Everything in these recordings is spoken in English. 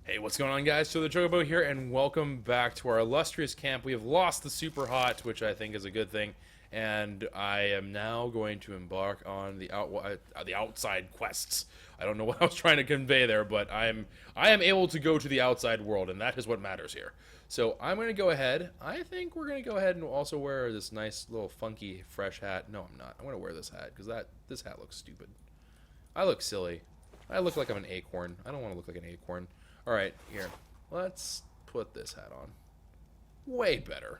Hey, what's going on, guys? So the Chocobo here, and welcome back to our illustrious camp. We have lost the Super Hot, which I think is a good thing, and I am now going to embark on the outside quests. I don't know what I was trying to convey there, but I am able to go to the outside world, and that is what matters here. So I'm going to go ahead. I think we're going to go ahead and also wear this nice little funky fresh hat. No, I'm not. I'm going to wear this hat because this hat looks stupid. I look silly. I look like I'm an acorn. I don't want to look like an acorn. Alright, here. Let's put this hat on. Way better.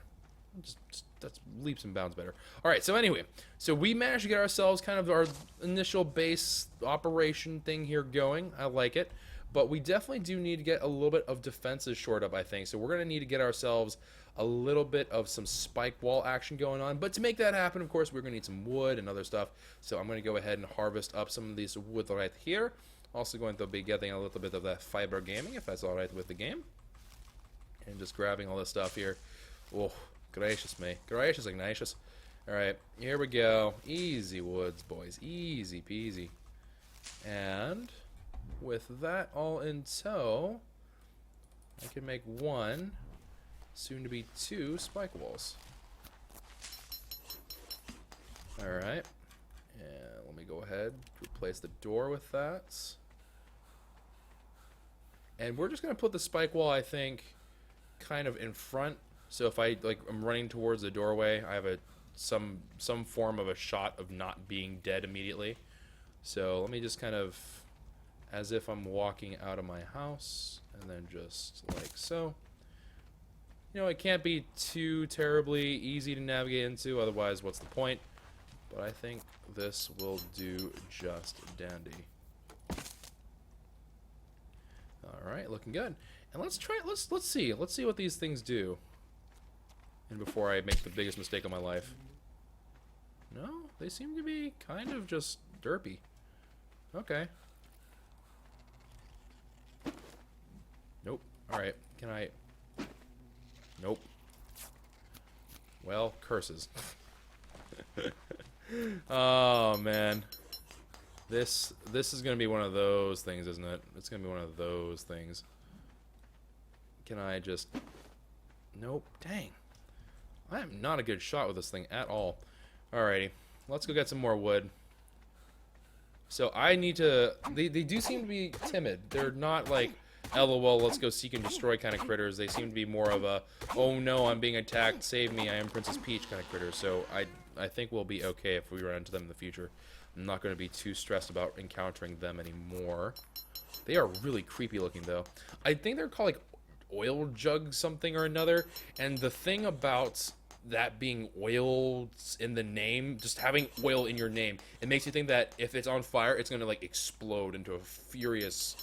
That's leaps and bounds better. Alright, so anyway. So we managed to get ourselves kind of our initial base operation thing here going. I like it. But we definitely do need to get a little bit of defenses shored up, I think. So we're going to need to get ourselves a little bit of some spike wall action going on. But to make that happen, of course, we're going to need some wood and other stuff. So I'm going to go ahead and harvest up some of these wood right here. Also going to be getting a little bit of that fiber gaming, if that's alright with the game. And just grabbing all this stuff here. Oh, gracious me. Gracious Ignatius. Alright, here we go. Easy woods, boys. Easy peasy. And with that all in tow, I can make one, soon to be two, spike walls. Alright. And let me go ahead, replace the door with that. And we're just going to put the spike wall, I think, kind of in front. So if I'm running towards the doorway, I have some form of a shot of not being dead immediately. So let me just kind of, as if I'm walking out of my house, and then just like so. You know, it can't be too terribly easy to navigate into, otherwise what's the point? But I think this will do just dandy. Alright, looking good. And let's see what these things do. And before I make the biggest mistake of my life. No, they seem to be kind of just derpy. Okay. Nope. Alright, can I... Nope. Well, curses. Oh, man. This is going to be one of those things, isn't it? It's going to be one of those things. Can I just... Nope. Dang. I am not a good shot with this thing at all. Alrighty. Let's go get some more wood. So I need to... They do seem to be timid. They're not like, LOL, let's go seek and destroy kind of critters. They seem to be more of a, oh no, I'm being attacked, save me, I am Princess Peach kind of critters. So I think we'll be okay if we run into them in the future. I'm not going to be too stressed about encountering them anymore. They are really creepy looking, though. I think they're called, like, oil jug something or another. And the thing about that being oil in the name, just having oil in your name, it makes you think that if it's on fire, it's going to, like, explode into a furious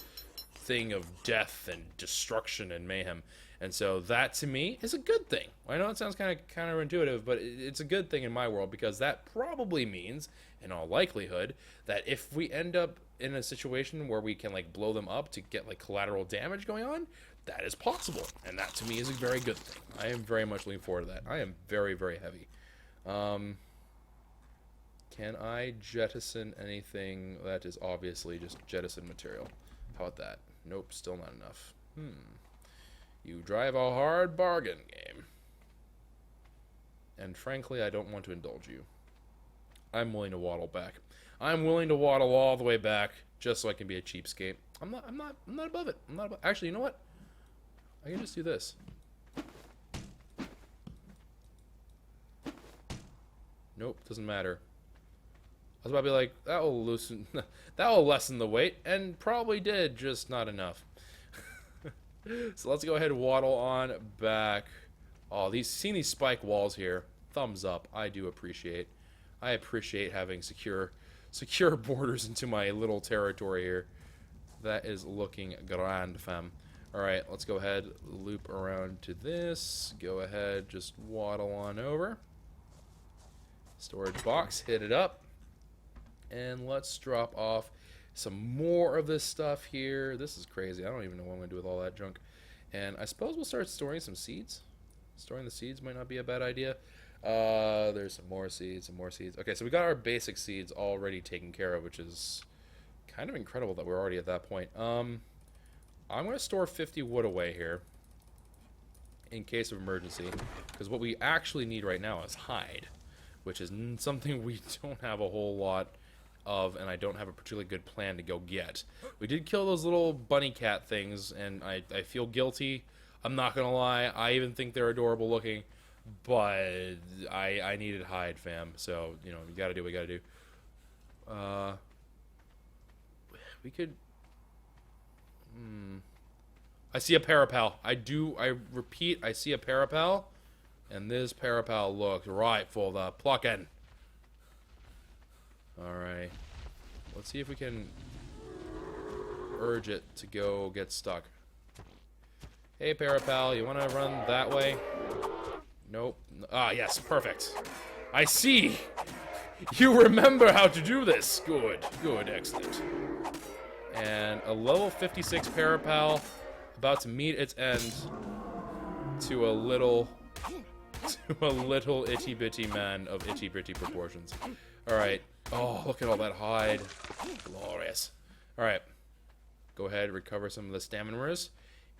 thing of death and destruction and mayhem. And so that, to me, is a good thing. I know it sounds kind of counterintuitive, but it's a good thing in my world, because that probably means, in all likelihood, that if we end up in a situation where we can, like, blow them up to get, like, collateral damage going on, that is possible. And that, to me, is a very good thing. I am very much looking forward to that. I am very, very heavy. Can I jettison anything that is obviously just jettison material? How about that? Nope, still not enough. You drive a hard bargain, game. And frankly, I don't want to indulge you. I'm willing to waddle back. I'm willing to waddle all the way back just so I can be a cheapskate. I'm not above it. I'm not above. Actually, you know what? I can just do this. Nope, doesn't matter. I was about to be like, that will loosen, that will lessen the weight, and probably did, just not enough. So let's go ahead and waddle on back. Oh, seeing these spike walls here, thumbs up. I do appreciate. I appreciate having secure borders into my little territory here. That is looking grand, fam. All right, let's go ahead, loop around to this. Go ahead, just waddle on over. Storage box, hit it up. And let's drop off some more of this stuff here. This is crazy. I don't even know what I'm going to do with all that junk. And I suppose we'll start storing some seeds. Storing the seeds might not be a bad idea. There's some more seeds, some more seeds. Okay, so we got our basic seeds already taken care of, which is kind of incredible that we're already at that point. I'm going to store 50 wood away here in case of emergency, because what we actually need right now is hide, which is something we don't have a whole lot of, and I don't have a particularly good plan to go get. We did kill those little bunny cat things, and I feel guilty. I'm not gonna lie, I even think they're adorable looking, but I needed hide, fam. So, you know, you gotta do what you gotta do. We could... I see a parapal. I repeat, I see a parapal, and this parapal looks right for the plucking. Alright. Let's see if we can urge it to go get stuck. Hey, parapal, you want to run that way? Nope. Ah, yes, perfect. I see! You remember how to do this! Good, good, excellent. And a level 56 parapal about to meet its end to a little itty bitty man of itty bitty proportions. Alright. Oh, look at all that hide. Glorious. Alright. Go ahead, recover some of the staminers.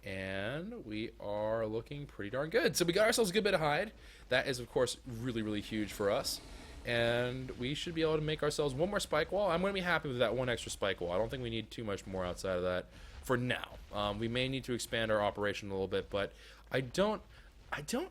And we are looking pretty darn good. So we got ourselves a good bit of hide. That is, of course, really, really huge for us. And we should be able to make ourselves one more spike wall. I'm going to be happy with that one extra spike wall. I don't think we need too much more outside of that for now. We may need to expand our operation a little bit, but I don't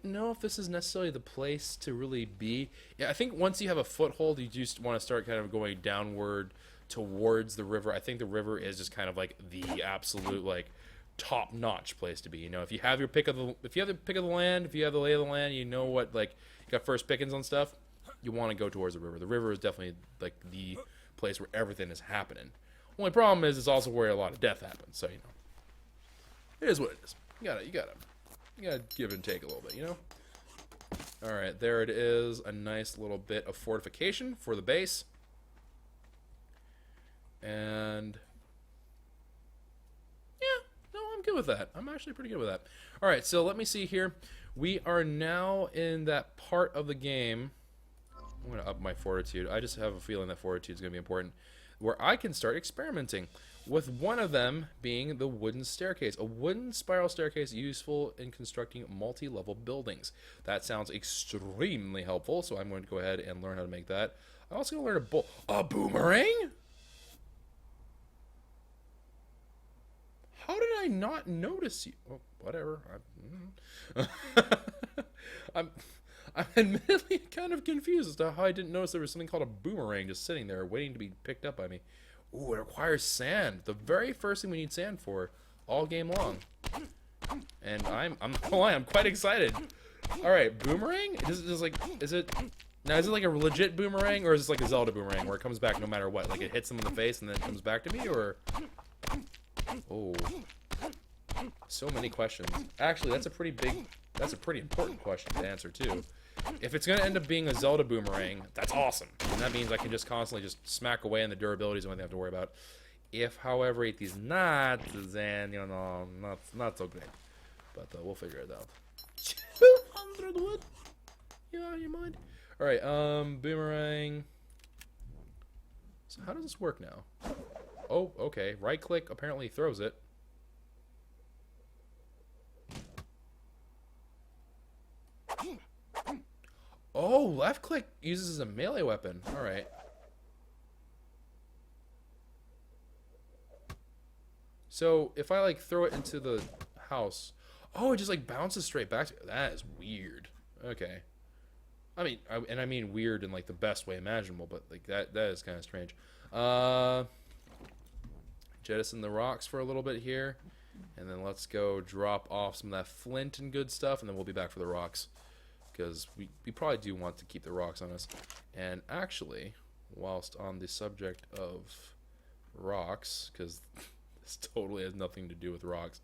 know if this is necessarily the place to really be. Yeah, I think once you have a foothold, you just want to start kind of going downward towards the river. I think the river is just kind of like the absolute like top-notch place to be. You know, if you have your pick of the land, if you have the lay of the land, you know what, like, you got first pickings on stuff, you want to go towards the river. The river is definitely like the place where everything is happening. Only problem is it's also where a lot of death happens. So, you know, it is what it is. You gotta give and take a little bit, you know. All right, there it is. A nice little bit of fortification for the base. And yeah, no, I'm good with that. I'm actually pretty good with that. All right, so let me see here. We are now in that part of the game. I'm going to up my fortitude. I just have a feeling that fortitude is going to be important, where I can start experimenting with one of them being the wooden staircase. A wooden spiral staircase useful in constructing multi-level buildings. That sounds extremely helpful, so I'm going to go ahead and learn how to make that. I'm also going to learn a boomerang? How did I not notice you? Oh, whatever. I'm admittedly kind of confused as to how I didn't notice there was something called a boomerang just sitting there waiting to be picked up by me. Ooh, it requires sand. The very first thing we need sand for all game long. And I'm not gonna lie, I'm quite excited. Alright, boomerang? Is it like a legit boomerang, or is this like a Zelda boomerang where it comes back no matter what? Like it hits them in the face and then it comes back to me, or... Oh. So many questions. Actually, that's a pretty important question to answer too. If it's going to end up being a Zelda boomerang, that's awesome. And that means I can just constantly just smack away, and the durability is the only thing I have to worry about. If, however, it is not, then, you know, not so great. But we'll figure it out. 200 wood? Yeah, you mind? Alright, boomerang. So how does this work now? Oh, okay. Right click apparently throws it. Oh, left click uses as a melee weapon. Alright. So, if I, like, throw it into the house... Oh, it just, like, bounces straight back to... That is weird. Okay. I mean, I mean weird in, like, the best way imaginable, but, like, that is kind of strange. Jettison the rocks for a little bit here. And then let's go drop off some of that flint and good stuff, and then we'll be back for the rocks. Because we probably do want to keep the rocks on us. And actually, whilst on the subject of rocks, because this totally has nothing to do with rocks,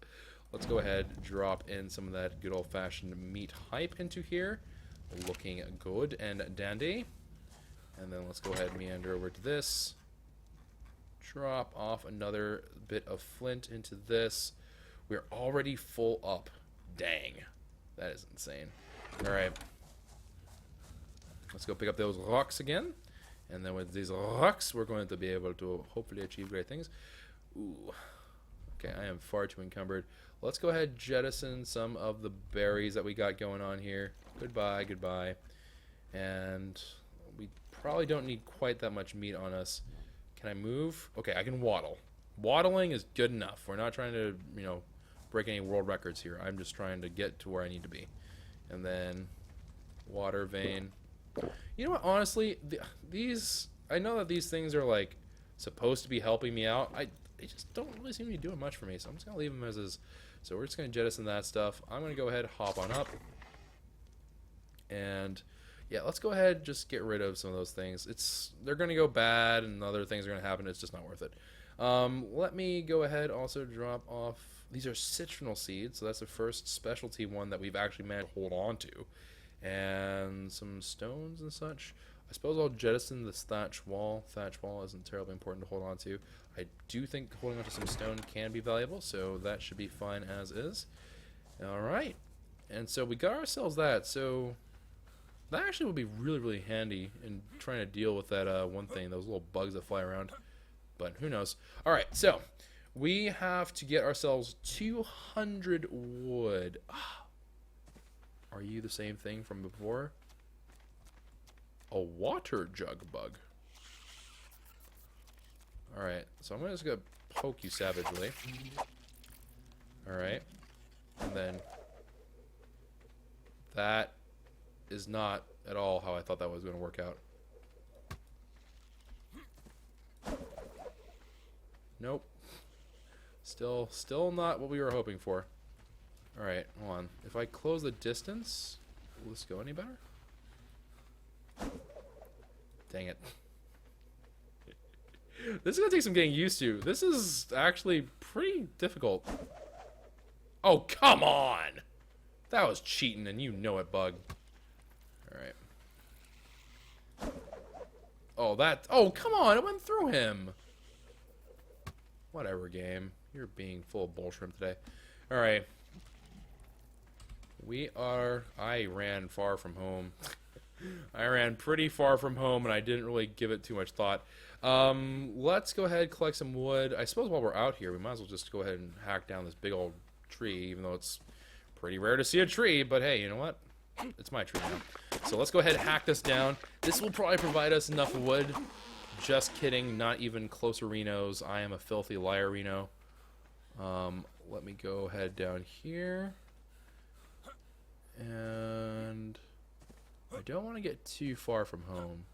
let's go ahead and drop in some of that good old-fashioned meat hype into here. Looking good and dandy. And then let's go ahead and meander over to this. Drop off another bit of flint into this. We're already full up. Dang. That is insane. Alright. Let's go pick up those rocks again. And then with these rocks, we're going to be able to hopefully achieve great things. Ooh. Okay, I am far too encumbered. Let's go ahead and jettison some of the berries that we got going on here. Goodbye, goodbye. And we probably don't need quite that much meat on us. Can I move? Okay, I can waddle. Waddling is good enough. We're not trying to, you know, break any world records here. I'm just trying to get to where I need to be. And then water vein. You know what, honestly, these, I know that these things are like supposed to be helping me out. They just don't really seem to be doing much for me, so I'm just gonna leave them as is. So we're just gonna jettison that stuff. I'm gonna go ahead, hop on up, and yeah, let's go ahead, just get rid of some of those things. They're gonna go bad, and other things are gonna happen. It's just not worth it. Let me go ahead, also drop off. These are citronal seeds, so that's the first specialty one that we've actually managed to hold on to, and some stones and such. I suppose I'll jettison this thatch wall. Thatch wall isn't terribly important to hold on to. I do think holding on to some stone can be valuable, so that should be fine as is. Alright, and so we got ourselves that, so that actually would be really, really handy in trying to deal with that one thing, those little bugs that fly around, but who knows. Alright, so we have to get ourselves 200 wood. Are you the same thing from before? A water jug bug. Alright, so I'm just gonna poke you savagely. Alright. And then that is not at all how I thought that was gonna work out. Nope. Still not what we were hoping for. Alright, hold on. If I close the distance, will this go any better? Dang it. This is gonna take some getting used to. This is actually pretty difficult. Oh, come on! That was cheating, and you know it, bug. Alright. Oh, that... Oh, come on! It went through him! Whatever, game. You're being full of bullshit today. Alright. I ran far from home. I ran pretty far from home, and I didn't really give it too much thought. Let's go ahead and collect some wood. I suppose while we're out here, we might as well just go ahead and hack down this big old tree, even though it's pretty rare to see a tree. But hey, you know what? It's my tree now. So let's go ahead and hack this down. This will probably provide us enough wood. Just kidding. Not even closer Renos. I am a filthy liar, Reno. Let me go ahead down here. And... I don't want to get too far from home.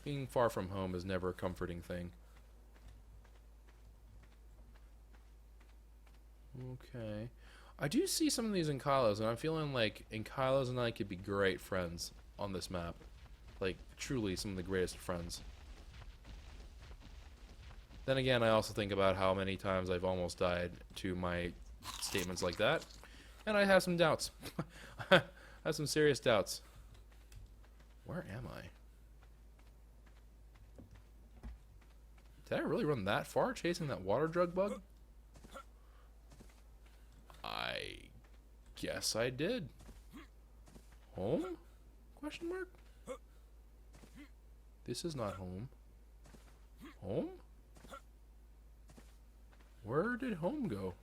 Being far from home is never a comforting thing. Okay. I do see some of these Enkylos, and I'm feeling like Enkylos and I could be great friends on this map. Like, truly some of the greatest friends. Then again, I also think about how many times I've almost died to my statements like that. And I have some doubts. I have some serious doubts. Where am I? Did I really run that far chasing that water jug bug? I guess I did. Home? Question mark? This is not home. Home? Where did home go?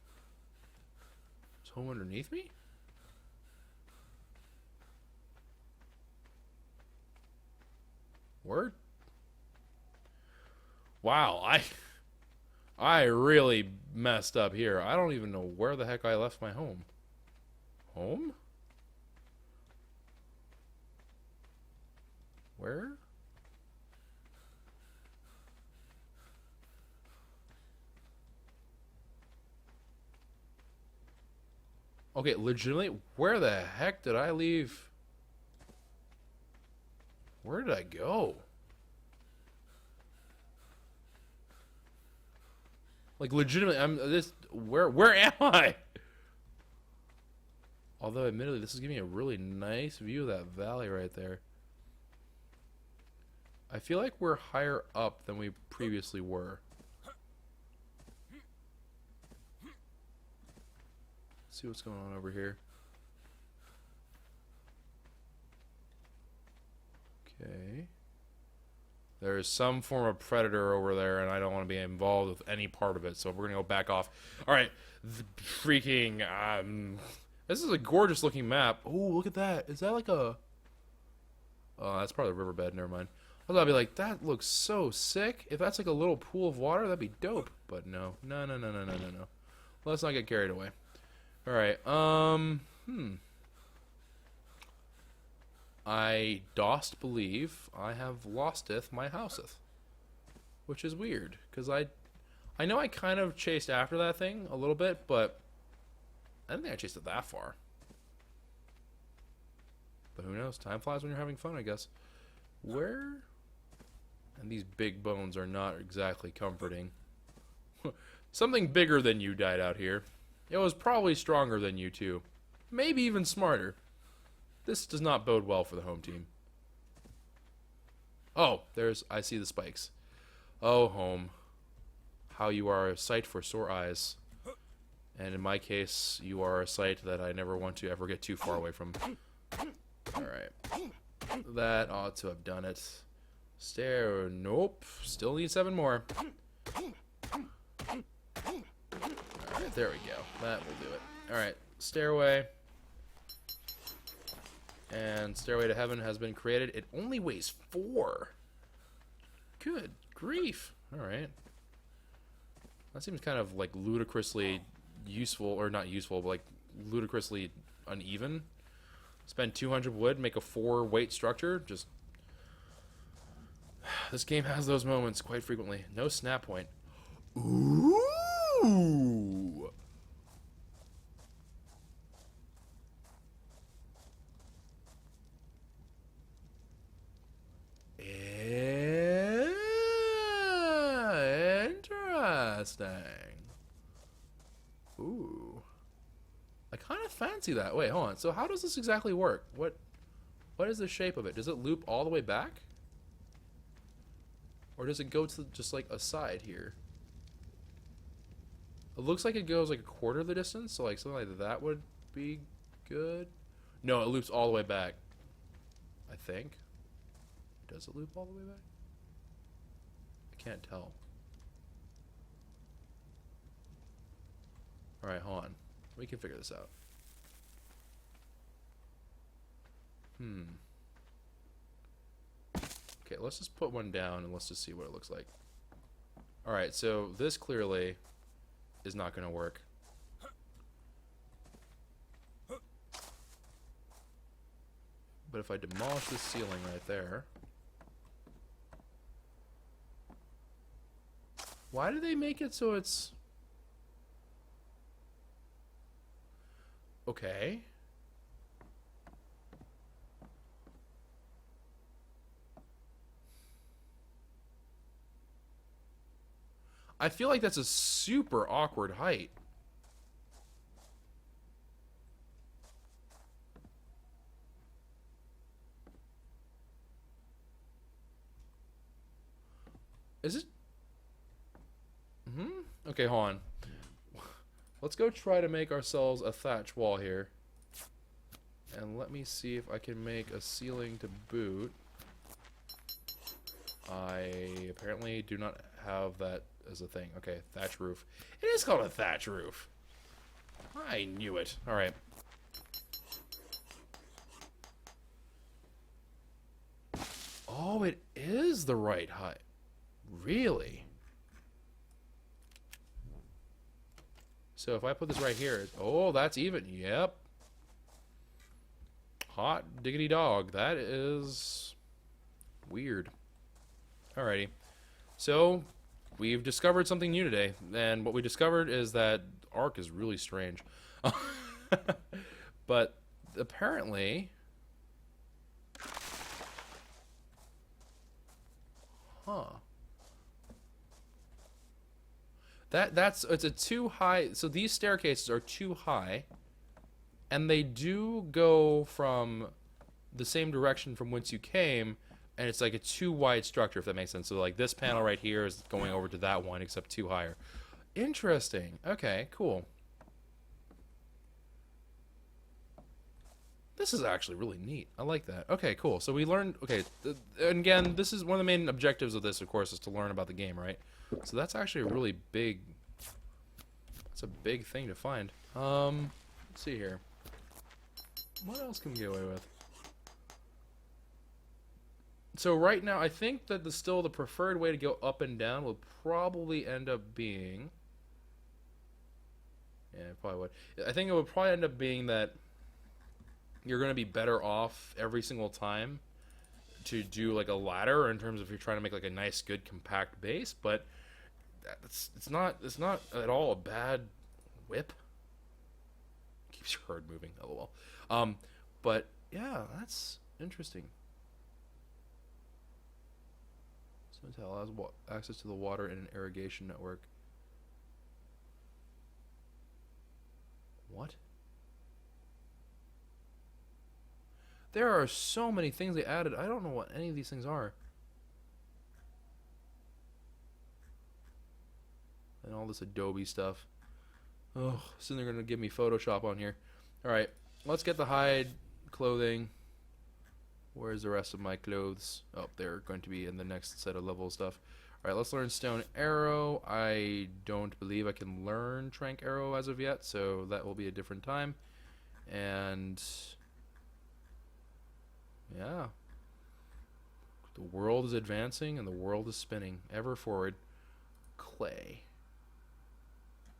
Is home underneath me? Word? Wow, I really messed up here. I don't even know where the heck I left my home. Home? Where? Okay, legitimately, where the heck did I leave? Where did I go? Like, legitimately, where am I? Although, admittedly, this is giving me a really nice view of that valley right there. I feel like we're higher up than we previously were. Let's see what's going on over here. Okay. There's some form of predator over there, and I don't want to be involved with any part of it, so we're going to go back off. Alright, freaking, this is a gorgeous looking map. Oh, look at that. Is that like a... Oh, that's probably a riverbed, never mind. I was about to be like, that looks so sick. If that's like a little pool of water, that'd be dope. But no. No. Let's not get carried away. Alright, I dost believe I have losteth my houseth. Which is weird, because I know I kind of chased after that thing a little bit, but I don't think I chased it that far. But who knows? Time flies when you're having fun, I guess. Where? And these big bones are not exactly comforting. Something bigger than you died out here. It was probably stronger than you too. Maybe even smarter. This does not bode well for the home team. Oh, I see the spikes. Oh, home. How you are a sight for sore eyes. And in my case, you are a sight that I never want to ever get too far away from. Alright. That ought to have done it. Stair. Nope. Still need 7 more. Alright, there we go. That will do it. Alright. Stairway. And Stairway to Heaven has been created. It only weighs 4. Good grief. Alright. That seems kind of like ludicrously useful, or not useful, but like ludicrously uneven. Spend 200 wood, make a 4 weight structure. Just... This game has those moments quite frequently. No snap point. Ooh! Interesting. Ooh. I kind of fancy that. Wait, hold on. So how does this exactly work? What is the shape of it? Does it loop all the way back? Or does it go to just like a side here? It looks like it goes like a quarter of the distance, so like something like that would be good. No, it loops all the way back. I think. Does it loop all the way back? I can't tell. Alright, hold on. We can figure this out. Okay, let's just put one down and let's just see what it looks like. Alright, so this clearly is not going to work. But if I demolish this ceiling right there... Why do they make it so it's... Okay. I feel like that's a super awkward height. Is it? Okay, hold on. Let's go try to make ourselves a thatch wall here. And let me see if I can make a ceiling to boot. I apparently do not have that as a thing. Okay, thatch roof. It is called a thatch roof. I knew it. Alright. Oh, it is the right height. Really? So if I put this right here, oh, that's even. Yep. Hot diggity dog. That is weird. Alrighty. So we've discovered something new today, and what we discovered is that ARK is really strange. But apparently, it's a too high. So these staircases are too high, and they do go from the same direction from whence you came, and it's like a too wide structure, if that makes sense. So like this panel right here is going over to that one, except too higher. Interesting. Okay, cool. This is actually really neat. I like that. Okay, cool. So we learned. Okay, and again, this is one of the main objectives of this, of course, is to learn about the game, right? So that's actually a really big. It's a big thing to find. Let's see here. What else can we get away with? So right now, I think that still the preferred way to go up and down will probably end up being. Yeah, it probably would. I think it would probably end up being that you're going to be better off every single time to do like a ladder in terms of if you're trying to make like a nice, good, compact base. But it's not at all a bad whip. Keeps your herd moving. LOL. But yeah, that's interesting. So it allows access to the water in an irrigation network. What? There are so many things they added. I don't know what any of these things are. And all this Adobe stuff. Oh, soon they're going to give me Photoshop on here. Alright, let's get the hide clothing. Where's the rest of my clothes? Oh, they're going to be in the next set of level stuff. Alright, let's learn Stone Arrow. I don't believe I can learn Trank Arrow as of yet, so that will be a different time. And yeah. The world is advancing and the world is spinning. Ever forward. Clay.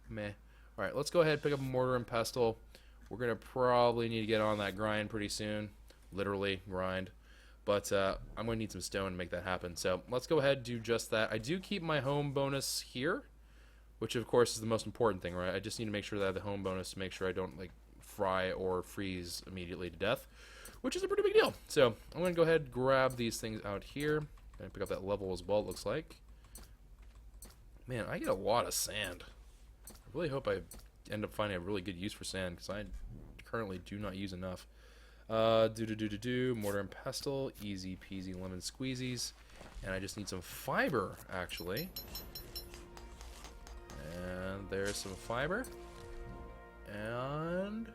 Meh. Alright, let's go ahead and pick up a mortar and pestle. We're going to probably need to get on that grind pretty soon. Literally, grind. But I'm going to need some stone to make that happen. So let's go ahead and do just that. I do keep my home bonus here, which of course is the most important thing, right? I just need to make sure that I have the home bonus to make sure I don't like fry or freeze immediately to death, which is a pretty big deal. So I'm going to go ahead and grab these things out here. I'm going to pick up that level as well, it looks like. Man, I get a lot of sand. I really hope I end up finding a really good use for sand, because I currently do not use enough. Mortar and pestle, easy peasy lemon squeezies. And I just need some fiber, actually. And there's some fiber. And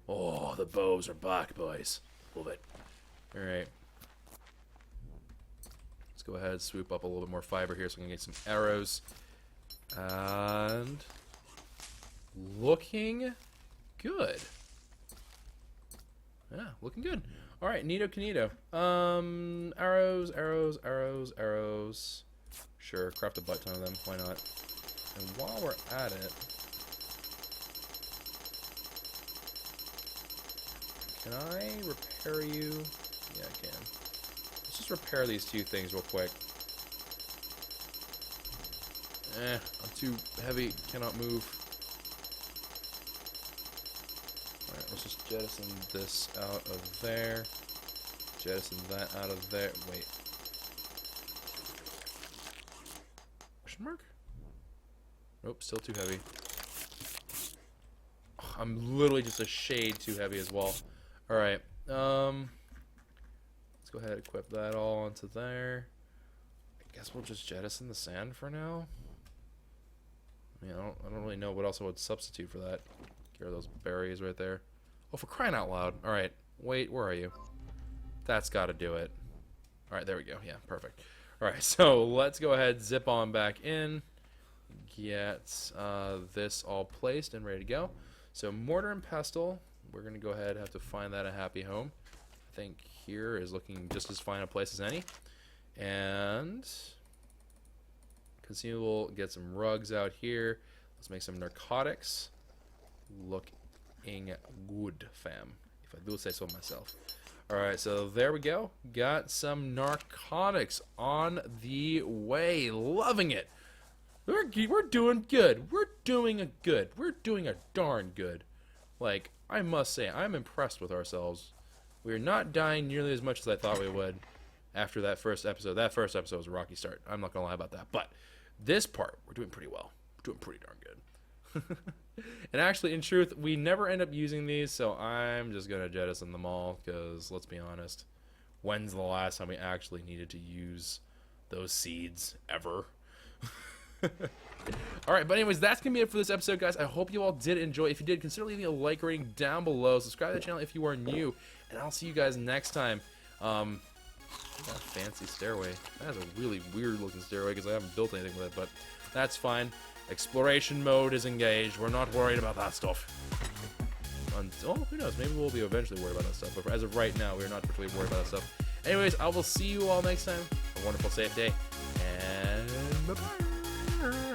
oh, the bows are back, boys. Love it. Alright. Let's go ahead and swoop up a little bit more fiber here so we can get some arrows. And looking good. Yeah, looking good. Alright, neato canito. Arrows, arrows, arrows, arrows. Sure, craft a butt ton of them. Why not? And while we're at it, can I repair you? Yeah, I can. Let's just repair these two things real quick. I'm too heavy. Cannot move. Alright, let's just jettison this out of there. Jettison that out of there. Wait. Question mark? Nope, still too heavy. I'm literally just a shade too heavy as well. Alright, let's go ahead and equip that all onto there. I guess we'll just jettison the sand for now. I mean, I don't really know what else I would substitute for that. Get rid of those berries right there. Oh, for crying out loud. Alright, wait, where are you? That's gotta do it. Alright, there we go. Yeah, perfect. Alright, so let's go ahead, zip on back in. Get this all placed and ready to go. So mortar and pestle, we're going to go ahead and have to find that a happy home. I think here is looking just as fine a place as any. And consumable, get some rugs out here. Let's make some narcotics. Looking good, fam, if I do say so myself. Alright, so there we go. Got some narcotics on the way. Loving it. We're doing good. We're doing a good. We're doing a darn good. Like, I must say, I'm impressed with ourselves. We're not dying nearly as much as I thought we would after that first episode. That first episode was a rocky start. I'm not going to lie about that. But this part, we're doing pretty well. We're doing pretty darn good. And actually, in truth, we never end up using these, so I'm just going to jettison them all, because, let's be honest, when's the last time we actually needed to use those seeds? Ever? Alright, but anyways, that's going to be it for this episode, guys. I hope you all did enjoy. If you did, consider leaving a like rating down below. Subscribe to the channel if you are new. And I'll see you guys next time. That fancy stairway. That is a really weird looking stairway because I haven't built anything with it, but that's fine. Exploration mode is engaged. We're not worried about that stuff. Oh, who knows? Maybe we'll be eventually worried about that stuff. But as of right now, we're not particularly worried about that stuff. Anyways, I will see you all next time. A wonderful, safe day. And bye-bye.